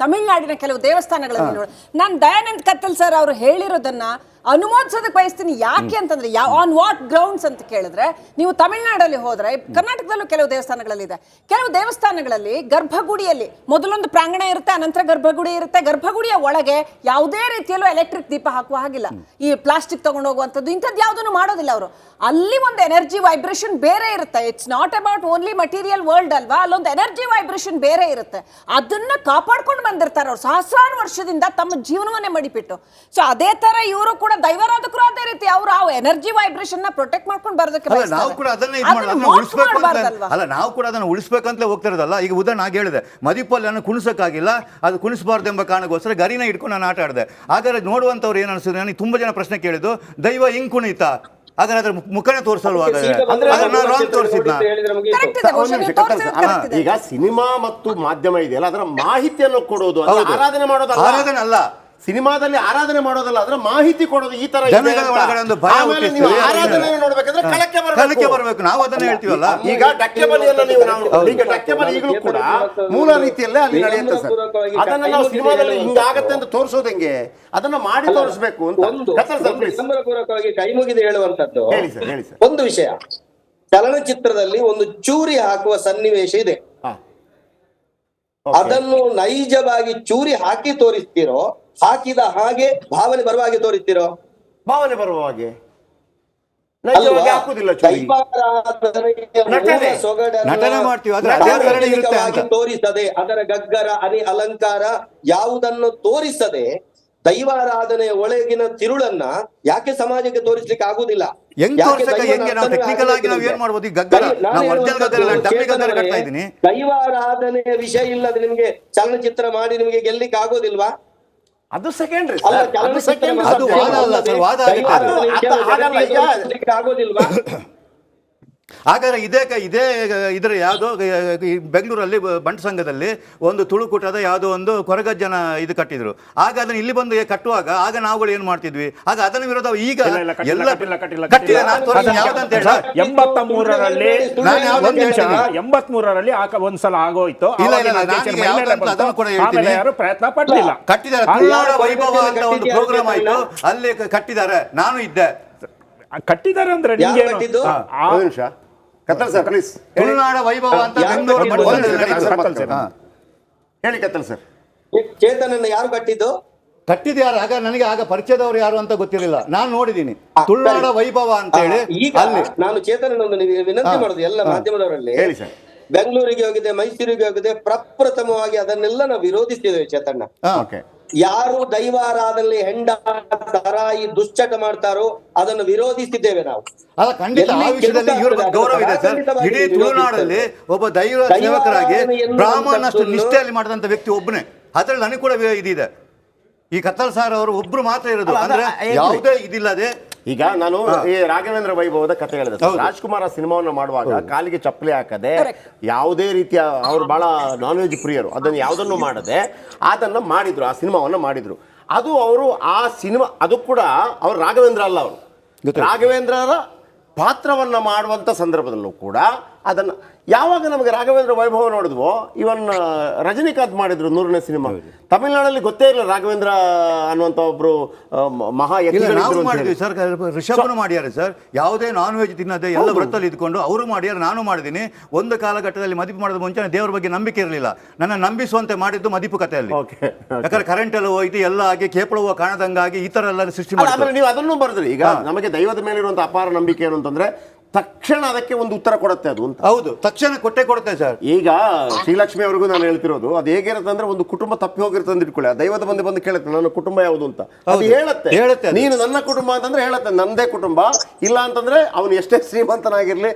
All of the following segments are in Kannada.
ತಮಿಳುನಾಡಿನ ಕೆಲವು ದೇವಸ್ಥಾನಗಳಲ್ಲಿ ನೋಡಿ. ನಾನು ದಯಾನಂದ್ ಕತ್ತಲ್ ಸರ್ ಅವರು ಹೇಳಿರೋದನ್ನ ಅನುಮೋದಿಸೋದಕ್ಕೆ ಬಯಸ್ತೀನಿ. ಯಾಕೆ ಅಂತಂದ್ರೆ ಆನ್ ವಾಟ್ ಗ್ರೌಂಡ್ಸ್ ಅಂತ ಕೇಳಿದ್ರೆ, ನೀವು ತಮಿಳುನಾಡಲ್ಲಿ ಹೋದ್ರೆ, ಕರ್ನಾಟಕದಲ್ಲೂ ಕೆಲವು ದೇವಸ್ಥಾನಗಳಲ್ಲಿ ಇದೆ, ಕೆಲವು ದೇವಸ್ಥಾನಗಳಲ್ಲಿ ಗರ್ಭಗುಡಿಯಲ್ಲಿ ಮೊದಲೊಂದು ಪ್ರಾಂಗಣ ಇರುತ್ತೆ, ಅನಂತರ ಗರ್ಭಗುಡಿ ಇರುತ್ತೆ. ಗರ್ಭಗುಡಿಯ ಒಳಗೆ ಯಾವುದೇ ರೀತಿಯಲ್ಲೂ ಎಲೆಕ್ಟ್ರಿಕ್ ದೀಪ ಹಾಕುವ ಹಾಗಿಲ್ಲ, ಈ ಪ್ಲಾಸ್ಟಿಕ್ ತಗೊಂಡು ಹೋಗುವಂಥದ್ದು ಇಂಥದ್ದು ಯಾವುದನ್ನು ಮಾಡೋದಿಲ್ಲ ಅವರು. ಅಲ್ಲಿ ಒಂದು ಎನರ್ಜಿ ವೈಬ್ರೇಷನ್ ಬೇರೆ ಇರುತ್ತೆ. It's not about only material world ಅಲ್ವಾ, ಅಲ್ಲೊಂದು ಎನರ್ಜಿ ವೈಬ್ರೇಷನ್ ಬೇರೆ ಇರುತ್ತೆ. ಅದನ್ನ ಕಾಪಾಡ್ಕೊಂಡು ಬಂದಿರ್ತಾರೆ ಅವ್ರು ಸಹಸ್ರಾರು ವರ್ಷದಿಂದ ತಮ್ಮ ಜೀವನವನ್ನೇ ಮಡಿಪಿಟ್ಟು. ಸೊ ಅದೇ ತರ ಇವರು ಕೂಡ ದೈವಾರಾಧಕರು ಅದೇ ರೀತಿ ಅವರು ಆ ಎನರ್ಜಿ ವೈಬ್ರೇಷನ್ ನ ಪ್ರೊಟೆಕ್ಟ್ ಮಾಡ್ಕೊಂಡು ಬರೋದಕ್ಕೆ ನಾವು ಕೂಡ ಅದನ್ನ ನಾವು ಕೂಡ ಅದನ್ನ ಉಳಿಸ್ಬೇಕಂತಲೇ ಹೋಗ್ತಾ ಇರೋದಲ್ಲ. ಈಗ ಉದಾಹರಣೆ ಆಗಿ ಹೇಳಿದೆ, ಮದಿಪಲ್ಲಿ ನಾನು ಕುಣಿಸಕ್ಕಾಗಿಲ್ಲ, ಅದು ಕುಣಿಸಬಾರ್ದು ಎಂಬ ಕಾರಣಕ್ಕೋಸ್ಕರ ಗರಿನ ಇಟ್ಕೊಂಡು ನಾನು ಆಟ ಆಡಿದೆ. ಹಾಗಾದ್ರೆ ನೋಡುವಂತವ್ರು ಏನು ಅನಿಸಿದ್ರು, ನನಗೆ ತುಂಬಾ ಜನ ಪ್ರಶ್ನೆ ಕೇಳಿದ್ದು, ದೈವ ಹಿಂಗ್ ಕುಣಿತಾ, ಹಾಗಾದ್ರೆ ಅದ್ರ ಮುಖನೇ ತೋರಿಸಲ್ವಾ, ತೋರಿಸಿದ್ನ? ಈಗ ಸಿನಿಮಾ ಮತ್ತು ಮಾಧ್ಯಮ ಇದೆಯಲ್ಲ, ಅದರ ಮಾಹಿತಿಯನ್ನು ಕೊಡೋದು, ಆರಾಧನೆ ಮಾಡೋದು ಆರಾಧನೆ ಅಲ್ಲ. ಸಿನಿಮಾದಲ್ಲಿ ಆರಾಧನೆ ಮಾಡೋದಲ್ಲ, ಅದರ ಮಾಹಿತಿ ಕೊಡೋದು. ಈ ತರ ನೋಡ್ಬೇಕಂದ್ರೆ ಕಳಕ್ಕೆ ಬರಬೇಕು, ನಾವು ಅದನ್ನ ಹೇಳ್ತೀವಲ್ಲ. ಈಗ ಡಕ್ಕೆಬಲಿಯನ್ನು ನೀವು ಡಕ್ಕೆಬಲಿ ಈಗಲೂ ಕೂಡ ಮೂಲ ರೀತಿಯಲ್ಲೇ ಅಲ್ಲಿ ನಡೆಯುತ್ತೆ ಸರ್. ಅದನ್ನ ನಾವು ಸಿನಿಮಾದಲ್ಲಿ ಹಿಂಗಾಗತ್ತೆ ಅಂತ ತೋರಿಸೋದು ಹೆಂಗೆ, ಅದನ್ನ ಮಾಡಿ ತೋರಿಸಬೇಕು ಅಂತ ಸಂಬರಪೂರ್ವಕವಾಗಿ ಕೈ ಮುಗಿದು ಹೇಳುವಂತದ್ದು. ಹೇಳಿ ಸರ್, ಹೇಳಿ ಸರ್. ಒಂದು ವಿಷಯ, ಚಲನಚಿತ್ರದಲ್ಲಿ ಒಂದು ಚೂರಿ ಹಾಕುವ ಸನ್ನಿವೇಶ ಇದೆ, ಅದನ್ನು ನೈಜವಾಗಿ ಚೂರಿ ಹಾಕಿ ತೋರಿಸ್ತೀರೋ, ಹಾಕಿದ ಹಾಗೆ ಭಾವನೆ ಬರುವ ಹಾಗೆ ತೋರಿಸ್ತೀರೋ? ಭಾವನೆ ಬರುವ ಹಾಗೆ ತೋರಿಸದೆ, ಅದರ ಗಗ್ಗರ ಅನಿ ಅಲಂಕಾರ ಯಾವುದನ್ನು ತೋರಿಸದೆ ದೈವಾರಾಧನೆಯ ಒಳಗಿನ ತಿರುಳನ್ನ ಯಾಕೆ ಸಮಾಜಕ್ಕೆ ತೋರಿಸ್ಲಿಕ್ಕೆ ಆಗುದಿಲ್ಲ? ದೈವಾರಾಧನೆಯ ವಿಷಯ ಇಲ್ಲದೆ ನಿಮ್ಗೆ ಚಲನಚಿತ್ರ ಮಾಡಿ ನಿಮ್ಗೆ ಗೆಲ್ಲಿಕ್ಕೆ ಆಗೋದಿಲ್ವಾ? ಅದು ಸೆಕೆಂಡ್ರಿ ಆಗೋದಿಲ್ವಾ? ಹಾಗಾದ್ರೆ ಇದೇ ಇದರ ಯಾವುದೋ ಬೆಂಗಳೂರಲ್ಲಿ ಬಂಟ ಸಂಘದಲ್ಲಿ ಒಂದು ತುಳುಕೂಟದ ಯಾವುದೋ ಒಂದು ಕೊರಗಜ್ಜನ ಇದು ಕಟ್ಟಿದ್ರು. ಆಗ ಅದನ್ನ ಇಲ್ಲಿ ಬಂದು ಕಟ್ಟುವಾಗ ಆಗ ನಾವುಗಳು ಏನ್ ಮಾಡ್ತಿದ್ವಿ, ಆಗ ಅದನ್ನ ವಿರೋಧ ಈಗ ಎಲ್ಲ 83ರಲ್ಲಿ ಒಂದ್ಸಲ ಆಗೋಯ್ತು. ಪ್ರಯತ್ನ ಪಡ್ಲಿಲ್ಲ, ಕಟ್ಟಿದ್ದಾರೆ. ತುಳುನಾಡ ವೈಭವ ಅಂತ ಒಂದು ಪ್ರೋಗ್ರಾಮ್ ಆಯ್ತು, ಅಲ್ಲಿ ಕಟ್ಟಿದ್ದಾರೆ, ನಾನು ಇದ್ದೆ. ಕಟ್ಟಿದ್ದಾರೆ ಅಂದ್ರೆ ನಿಮ್ಗೆ ಕತ್ತಲ್ ಸರ್ ಪ್ಲೀಸ್. ತುಳುನಾಡ ವೈಭವ ಅಂತ ಹೇಳಿ ಕತ್ತಲ್ ಸರ್. ಚೇತನನ್ನ ಯಾರು ಕಟ್ಟಿದ್ಯಾರು? ಆಗ ನನಗೆ ಆಗ ಪರಿಚಯದವರು ಯಾರು ಅಂತ ಗೊತ್ತಿರಲಿಲ್ಲ, ನಾನು ನೋಡಿದೀನಿ ತುಳುನಾಡ ವೈಭವ ಅಂತ ಹೇಳಿ. ಅಲ್ಲಿ ನಾನು ಚೇತನನೊಂದು ವಿನಂತಿ ಮಾಡುದು ಎಲ್ಲ ಮಾಧ್ಯಮದವರಲ್ಲಿ, ಹೇಳಿ ಸರ್. ಬೆಂಗಳೂರಿಗೆ ಹೋಗಿದೆ, ಮೈಸೂರಿಗೆ ಹೋಗಿದೆ, ಪ್ರಪ್ರಥಮವಾಗಿ ಅದನ್ನೆಲ್ಲ ನಾವು ವಿರೋಧಿಸ್ತಿದ್ದೇವೆ ಚೇತನ. ಯಾರು ದೈವಾರಾಧನೆ ಹೆಂಡ ತರಾಯಿ ದುಶ್ಚಟ ಮಾಡ್ತಾರೋ ಅದನ್ನು ವಿರೋಧಿಸ್ತಿದ್ದೇವೆ ನಾವು. ಅಲ್ಲ, ಖಂಡಿತ ಆ ವಿಷಯದಲ್ಲಿ ಇವ್ರ ಗೌರವ ಇದೆ ಸರ್. ಇಡೀ ತುಳುನಾಡಲ್ಲಿ ಒಬ್ಬ ದೈವ ಸೇವಕರಾಗಿ ಬ್ರಾಹ್ಮಣನಷ್ಟು ನಿಷ್ಠೆಯಲ್ಲಿ ಮಾಡಿದಂತ ವ್ಯಕ್ತಿ ಒಬ್ಬನೇ, ಅದ್ರಲ್ಲಿ ನನಗೆ ಕೂಡ ಇದಿದೆ. ಈ ಕತ್ತಲ್ ಸಾರ್ ಅವರು ಒಬ್ರು ಮಾತ್ರ ಇರೋದು, ಅಂದ್ರೆ ಯಾವುದೇ ಇದಿಲ್ಲದೆ. ಈಗ ನಾನು ಈ ರಾಘವೇಂದ್ರ ವೈಭವದ ಕಥೆ ಹೇಳಿದೆ. ರಾಜ್ಕುಮಾರ್ ಸಿನಿಮಾವನ್ನು ಮಾಡುವಾಗ ಕಾಲಿಗೆ ಚಪ್ಪಲಿ ಹಾಕದೆ, ಯಾವುದೇ ರೀತಿಯ, ಅವ್ರು ಬಹಳ ನಾನ್ ವೆಜ್ ಪ್ರಿಯರು, ಅದನ್ನು ಯಾವುದನ್ನು ಮಾಡದೆ ಅದನ್ನ ಮಾಡಿದ್ರು, ಆ ಸಿನಿಮಾವನ್ನ ಮಾಡಿದ್ರು. ಅದು ಅವರು ಆ ಸಿನಿಮಾ, ಅದು ಕೂಡ ಅವ್ರು ರಾಘವೇಂದ್ರ ಅಲ್ಲ, ಅವರು ರಾಘವೇಂದ್ರರ ಪಾತ್ರವನ್ನ ಮಾಡುವಂತ ಸಂದರ್ಭದಲ್ಲೂ ಕೂಡ ಅದನ್ನ ಯಾವಾಗ ನಮಗೆ ರಾಘವೇಂದ್ರ ವೈಭವ ನೋಡಿದ್ವೋ, ಇವನ್ ರಜನಿಕಾಂತ್ ಮಾಡಿದ್ರು 100ನೇ ಸಿನಿಮಾ, ತಮಿಳುನಾಡಲ್ಲಿ ಗೊತ್ತೇ ಇಲ್ಲ ರಾಘವೇಂದ್ರ ಅನ್ನುವಂತ ಒಬ್ರು ಮಹಾ ಸರ್. ರಿಷಭನು ಮಾಡ್ಯಾರೆ ಸರ್, ಯಾವುದೇ ನಾನ್ ವೆಜ್ ತಿನ್ನದೆ ಎಲ್ಲ ವೃತ್ತಲ್ಲಿ ಇದ್ಕೊಂಡು ಅವರು ಮಾಡ್ಯಾರ, ನಾನು ಮಾಡಿದ್ದೀನಿ. ಒಂದು ಕಾಲಘಟ್ಟದಲ್ಲಿ ಮದಿಪು ಮಾಡೋದು ಮುಂಚೆ ದೇವರ ಬಗ್ಗೆ ನಂಬಿಕೆ ಇರಲಿಲ್ಲ, ನನ್ನ ನಂಬಿಸುವಂತೆ ಮಾಡಿದ್ದು ಮದಿಪು ಕಥೆಯಲ್ಲಿ. ಯಾಕಂದ್ರೆ ಕರೆಂಟ್ ಎಲ್ಲ ಹೋಯ್ತು, ಎಲ್ಲ ಆಗಿ ಕೇಪಳುವ ಕಾಣದಂಗಾಗಿ ಈ ತರ ಎಲ್ಲ ಸೃಷ್ಟಿ ಮಾಡಿ ನೀವು ಅದನ್ನು ಬರೆದ್ರಿ. ಈಗ ನಮಗೆ ದೈವದ ಮೇಲಿರುವಂತ ಅಪಾರ ನಂಬಿಕೆ ಏನು ಅಂತಂದ್ರೆ ತಕ್ಷಣ ಅದಕ್ಕೆ ಒಂದು ಉತ್ತರ ಕೊಡುತ್ತೆ ಅದು ಅಂತ. ಹೌದು, ತಕ್ಷಣ ಕೊಡುತ್ತೆ ಸರ್. ಈಗ ಶ್ರೀಲಕ್ಷ್ಮಿ ಅವ್ರಿಗೂ ನಾನು ಹೇಳ್ತಿರೋದು, ಅದು ಹೇಗಿರುತ್ತೆ ಅಂದ್ರೆ, ಒಂದು ಕುಟುಂಬ ತಪ್ಪಿ ಹೋಗಿರುತ್ತೆ ಅಂತ ಇಟ್ಕೊಳ್ಳಿ, ದೈವದ ಬಂದು ಕೇಳುತ್ತೆ ನನ್ನ ಕುಟುಂಬ ಯಾವುದು ಅಂತ. ಅದು ಹೇಳುತ್ತೆ ನೀನು ನನ್ನ ಕುಟುಂಬ ಅಂತಂದ್ರೆ ಹೇಳುತ್ತೆ ನಂದೇ ಕುಟುಂಬ, ಇಲ್ಲ ಅಂತಂದ್ರೆ ಅವನು ಎಷ್ಟೇ ಶ್ರೀಮಂತನಾಗಿರ್ಲಿ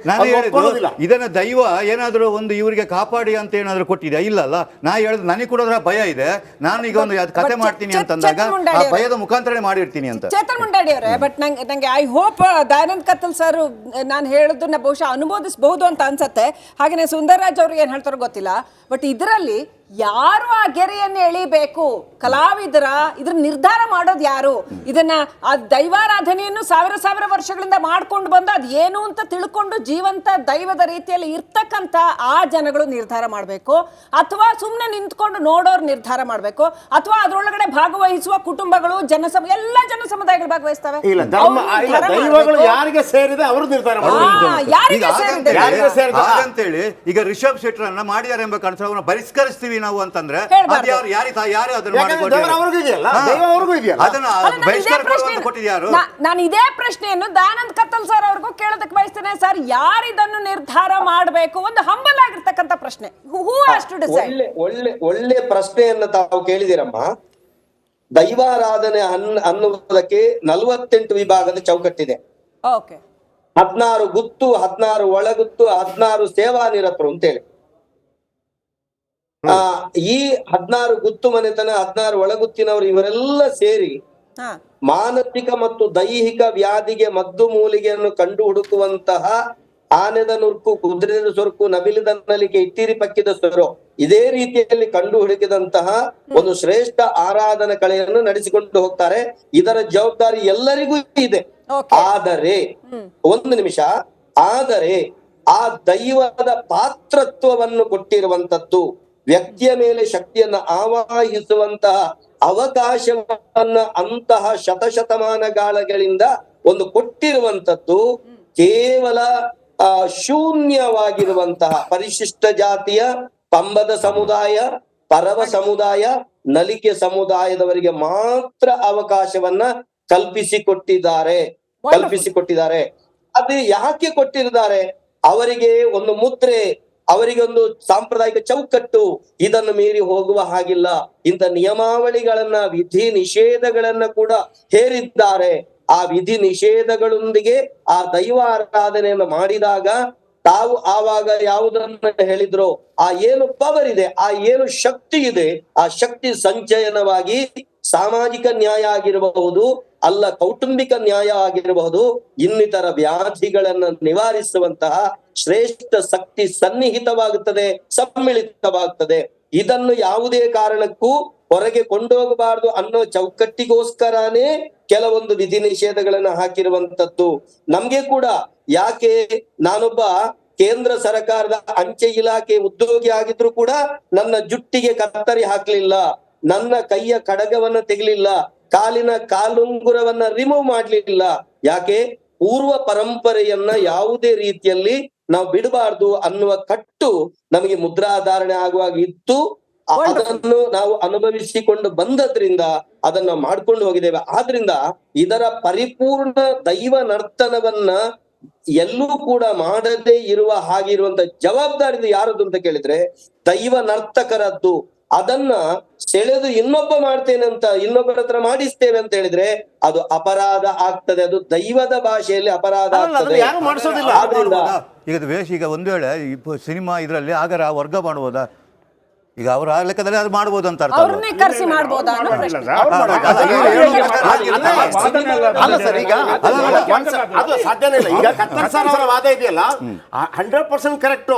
ಇದನ್ನ ದೈವ ಏನಾದ್ರು ಒಂದು ಇವರಿಗೆ ಕಾಪಾಡಿ ಅಂತ ಏನಾದ್ರು ಕೊಟ್ಟಿದೆ ಇಲ್ಲಲ್ಲ. ನಾ ಹೇಳಿದ್ ನನಗೆ ಕೂಡ ಭಯ ಇದೆ, ನಾನು ಈಗ ಒಂದು ಕತೆ ಮಾಡ್ತೀನಿ ಅಂತಂದಾಗ ಆ ಭಯದ ಮುಖಾಂತರ ಮಾಡಿರ್ತೀನಿ ಅಂತ. ಚೇತನ್ ಮುಂಡಾಡಿ ಅವರೇ, ಬಟ್ ನಂಗೆ ಐ ಹೋಪ್ ದಯಾನಂದ್ ಕತ್ತಲ್ ಸರ್ ನಾನು ಹೇಳೋದನ್ನ ಬಹುಶಃ ಅನುಮೋದಿಸಬಹುದು ಅಂತ ಅನ್ಸತ್ತೆ. ಹಾಗೆಯೇ ಸುಂದರರಾಜ್ ಅವ್ರಿಗೆ ಏನ್ ಹೇಳ್ತಾರೋ ಗೊತ್ತಿಲ್ಲ, ಬಟ್ ಇದರಲ್ಲಿ ಯಾರು ಆ ಗೆರೆಯನ್ನು ಎಳಿಬೇಕು, ಕಲಾವಿದರ ಇದ್ರ ನಿರ್ಧಾರ ಮಾಡೋದು ಯಾರು? ಇದನ್ನ ಆ ದೈವಾರಾಧನೆಯನ್ನು ಸಾವಿರ ವರ್ಷಗಳಿಂದ ಮಾಡ್ಕೊಂಡು ಬಂದು ಅದ್ ಏನು ಅಂತ ತಿಳ್ಕೊಂಡು ಜೀವಂತ ದೈವದ ರೀತಿಯಲ್ಲಿ ಇರ್ತಕ್ಕಂತ ಆ ಜನಗಳು ನಿರ್ಧಾರ ಮಾಡಬೇಕು, ಅಥವಾ ಸುಮ್ಮನೆ ನಿಂತ್ಕೊಂಡು ನೋಡೋರು ನಿರ್ಧಾರ ಮಾಡಬೇಕು, ಅಥವಾ ಅದರೊಳಗಡೆ ಭಾಗವಹಿಸುವ ಕುಟುಂಬಗಳು ಎಲ್ಲ ಜನ ಸಮುದಾಯಗಳು ಭಾಗವಹಿಸ್ತವೆ. ಇಲ್ಲ ದೈವಗಳು ಯಾರಿಗೆ ಸೇರಿದೆ ಅವರು ನಿರ್ಧಾರ ಹಾಗಂತೇಳಿ ಈಗ ರಿಷಬ್ ಶೆಟ್ಟರನ್ನ ಮಾಡಿದ್ದಾರೆ ಎಂಬ ಕಾರಣಕ್ಕೆ ಬಹಿಷ್ಕರಿಸ್ತೀವಿ ನಾವು ಅಂತಂದ್ರೆ ಯಾರು ಕೊಟ್ಟಿದ್ಯಾರು? ನಾನು ಇದೇ ಪ್ರಶ್ನೆಯನ್ನು ದಯಾನಂದ್ ಕತ್ತಲ್ ಸರ್ ಅವ್ರಿಗೂ ಕೇಳೋದಕ್ಕೆ ಬಯಸ್ತೇನೆ. ಸರ್, ಯಾರು ಇದನ್ನು ನಿರ್ಧಾರ ಮಾಡಬೇಕು? ಒಂದು ಹಂಬಲ್ ಆಗಿರ್ತಕ್ಕಂಥ ಪ್ರಶ್ನೆ. ಒಳ್ಳೆ ಪ್ರಶ್ನೆಯನ್ನ ತಾವು ಕೇಳಿದಿರಮ್ಮ. ದೈವಾರಾಧನೆ ಅನ್ನುವುದಕ್ಕೆ 48 ವಿಭಾಗದ ಚೌಕಟ್ಟಿದೆ. 16 ಗುತ್ತು, 16 ಒಳಗುತ್ತು, 16 ಸೇವಾ ನಿರತರು ಅಂತೇಳಿ. ಈ 16 ಗುತ್ತು ಮನೆತನ, 16 ಒಳಗುತ್ತಿನವರು ಇವರೆಲ್ಲ ಸೇರಿ ಮಾನಸಿಕ ಮತ್ತು ದೈಹಿಕ ವ್ಯಾಧಿಗೆ ಮದ್ದು ಮೂಲಿಗೆಯನ್ನು ಕಂಡು ಹುಡುಕುವಂತಹ ಆನೆದ ನುರ್ಕು, ಕುದುರೆದ ಸೊರಕು, ನವಿಲಿದ ನಲಿಕೆ, ಇಟ್ಟಿರಿ ಪಕ್ಕಿದ ಸೊರೋ, ಇದೇ ರೀತಿಯಲ್ಲಿ ಕಂಡು ಹುಡುಕಿದಂತಹ ಒಂದು ಶ್ರೇಷ್ಠ ಆರಾಧನಾ ಕಲೆಯನ್ನು ನಡೆಸಿಕೊಂಡು ಹೋಗ್ತಾರೆ. ಇದರ ಜವಾಬ್ದಾರಿ ಎಲ್ಲರಿಗೂ ಇದೆ. ಆದರೆ ಒಂದು ನಿಮಿಷ, ಆದರೆ ಆ ದೈವದ ಪಾತ್ರತ್ವವನ್ನು ಕೊಟ್ಟಿರುವಂತದ್ದು, ವ್ಯಕ್ತಿಯ ಮೇಲೆ ಶಕ್ತಿಯನ್ನ ಆವಾಹಿಸುವಂತಹ ಅವಕಾಶವನ್ನ ಅಂತಹ ಶತಶತಮಾನಗಳಿಂದ ಒಂದು ಕೊಟ್ಟಿರುವಂತದ್ದು ಕೇವಲ ಶೂನ್ಯವಾಗಿರುವಂತಹ ಪರಿಶಿಷ್ಟ ಜಾತಿಯ ಪಂಬದ ಸಮುದಾಯ, ಪರವ ಸಮುದಾಯ, ನಲಿಕೆ ಸಮುದಾಯದವರಿಗೆ ಮಾತ್ರ ಅವಕಾಶವನ್ನ ಕಲ್ಪಿಸಿಕೊಟ್ಟಿದ್ದಾರೆ. ಅದು ಯಾಕೆ ಕೊಟ್ಟಿದ್ದಾರೆ? ಅವರಿಗೆ ಒಂದು ಮುದ್ರೆ, ಅವರಿಗೆ ಒಂದು ಸಾಂಪ್ರದಾಯಿಕ ಚೌಕಟ್ಟು, ಇದನ್ನು ಮೀರಿ ಹೋಗುವ ಹಾಗಿಲ್ಲ. ಇಂಥ ನಿಯಮಾವಳಿಗಳನ್ನ, ವಿಧಿ ನಿಷೇಧಗಳನ್ನ ಕೂಡ ಹೇರಿದ್ದಾರೆ. ಆ ವಿಧಿ ನಿಷೇಧಗಳೊಂದಿಗೆ ಆ ದೈವಾರಾಧನೆಯನ್ನು ಮಾಡಿದಾಗ ತಾವು ಆವಾಗ ಯಾವುದನ್ನ ಹೇಳಿದ್ರು, ಆ ಏನು ಪವರ್ ಇದೆ, ಆ ಏನು ಶಕ್ತಿ ಇದೆ, ಆ ಶಕ್ತಿ ಸಂಚಯನವಾಗಿ ಸಾಮಾಜಿಕ ನ್ಯಾಯ ಆಗಿರಬಹುದು, ಅಲ್ಲ ಕೌಟುಂಬಿಕ ನ್ಯಾಯ ಆಗಿರಬಹುದು, ಇನ್ನಿತರ ವ್ಯಾಧಿಗಳನ್ನ ನಿವಾರಿಸುವಂತಹ ಶ್ರೇಷ್ಠ ಶಕ್ತಿ ಸನ್ನಿಹಿತವಾಗುತ್ತದೆ, ಸಮ್ಮಿಳಿತವಾಗುತ್ತದೆ. ಇದನ್ನು ಯಾವುದೇ ಕಾರಣಕ್ಕೂ ಹೊರಗೆ ಕೊಂಡೋಗಬಾರದು ಅನ್ನೋ ಚೌಕಟ್ಟಿಗೋಸ್ಕರನೇ ಕೆಲವೊಂದು ವಿಧಿ ನಿಷೇಧಗಳನ್ನ ಹಾಕಿರುವಂತದ್ದು. ನಮ್ಗೆ ಕೂಡ ಯಾಕೆ, ನಾನೊಬ್ಬ ಕೇಂದ್ರ ಸರ್ಕಾರದ ಅಂಚೆ ಇಲಾಖೆ ಉದ್ಯೋಗಿ ಆಗಿದ್ರು ಕೂಡ ನನ್ನ ಜುಟ್ಟಿಗೆ ಕತ್ತರಿ ಹಾಕ್ಲಿಲ್ಲ, ನನ್ನ ಕೈಯ ಕಡಗವನ್ನ ತೆಗಲಿಲ್ಲ, ಕಾಲಿನ ಕಾಲುಂಗುರವನ್ನ ರಿಮೂವ್ ಮಾಡ್ಲಿಲ್ಲ. ಯಾಕೆ? ಪೂರ್ವ ಪರಂಪರೆಯನ್ನ ಯಾವುದೇ ರೀತಿಯಲ್ಲಿ ನಾವು ಬಿಡಬಾರ್ದು ಅನ್ನುವ ಕಟ್ಟು ನಮಗೆ ಮುದ್ರಾಧಾರಣೆ ಆಗುವಾಗ ಇತ್ತು. ಅದನ್ನು ನಾವು ಅನುಭವಿಸಿಕೊಂಡು ಬಂದದ್ರಿಂದ ಅದನ್ನ ಮಾಡ್ಕೊಂಡು ಹೋಗಿದ್ದೇವೆ. ಆದ್ರಿಂದ ಇದರ ಪರಿಪೂರ್ಣ ದೈವ ನರ್ತನವನ್ನ ಎಲ್ಲೂ ಕೂಡ ಮಾಡದೇ ಇರುವ ಹಾಗಿರುವಂತ ಜವಾಬ್ದಾರಿ ಯಾರದ್ದು ಅಂತ ಕೇಳಿದ್ರೆ ದೈವ ನರ್ತಕರದ್ದು. ಅದನ್ನ ಸೆಳೆದು ಇನ್ನೊಬ್ಬ ಮಾಡ್ತೇನೆ ಅಂತ ಇನ್ನೊಬ್ಬರ ಹತ್ರ ಮಾಡಿಸ್ತೇವೆ ಅಂತ ಹೇಳಿದ್ರೆ ಅದು ಅಪರಾಧ ಆಗ್ತದೆ. ಅದು ದೈವದ ಭಾಷೆಯಲ್ಲಿ ಅಪರಾಧ ಆಗ್ತದೆ. ಈಗ ವೇಷ, ಈಗ ಒಂದು ವೇಳೆ ಸಿನಿಮಾ ಇದರಲ್ಲಿ ಆಗರ ವರ್ಗ ಮಾಡಬಹುದಾ? ಈಗ ಅವರ ಲೆಕ್ಕದಲ್ಲಿ ಅದು ಮಾಡಬಹುದು ಅಂತ ಅರ್ಥ. ಅವ್ರನ್ನೇ ಕರೆಸಿ ಮಾಡಬಹುದಾ? ಅದು ಸಾಧ್ಯನೇ ಇಲ್ಲ. ಈಗ ಕತ್ತರ್ ಸರ್ ಅವರ ವಾದ ಇದೆಯಲ್ಲ 100% ಕರೆಕ್ಟ್.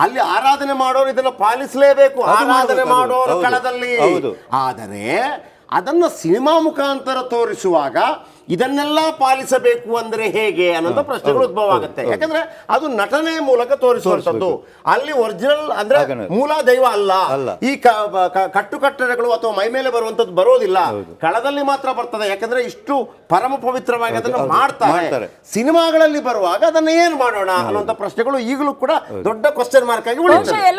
ಅಲ್ಲಿ ಆರಾಧನೆ ಮಾಡೋರು ಇದನ್ನ ಪಾಲಿಸಲೇಬೇಕು, ಆರಾಧನೆ ಮಾಡೋರು ಕಳದಲ್ಲಿ. ಆದರೆ ಅದನ್ನ ಸಿನಿಮಾ ಮುಖಾಂತರ ತೋರಿಸುವಾಗ ಇದನ್ನೆಲ್ಲ ಪಾಲಿಸಬೇಕು ಅಂದ್ರೆ ಹೇಗೆ ಅನ್ನೋ ಪ್ರಶ್ನೆಗಳು ಉದ್ಭವ ಆಗುತ್ತೆ. ಯಾಕಂದ್ರೆ ಅದು ನಟನೆ ಮೂಲಕ ತೋರಿಸುವಂತದ್ದು. ಅಲ್ಲಿ ಒರಿಜಿನಲ್ ಅಂದ್ರೆ ಮೂಲ ದೈವ ಅಲ್ಲ. ಈ ಕಟ್ಟುಕಟ್ಟಳೆಗಳು ಅಥವಾ ಮೈ ಮೇಲೆ ಬರುವಂತದ್ದು ಬರೋದಿಲ್ಲ, ಕಳದಲ್ಲಿ ಮಾತ್ರ ಬರ್ತದೆ. ಯಾಕಂದ್ರೆ ಇಷ್ಟು ಪರಮ ಪವಿತ್ರವಾಗಿ ಅದನ್ನು ಮಾಡ್ತಾರೆ. ಸಿನಿಮಾಗಳಲ್ಲಿ ಬರುವಾಗ ಅದನ್ನ ಏನ್ ಮಾಡೋಣ ಅನ್ನುವಂತ ಪ್ರಶ್ನೆಗಳು ಈಗಲೂ ಕೂಡ ದೊಡ್ಡ ಕ್ವಶನ್ ಮಾರ್ಕ್ ಆಗಿ ಉಳಿಯುತ್ತದೆ.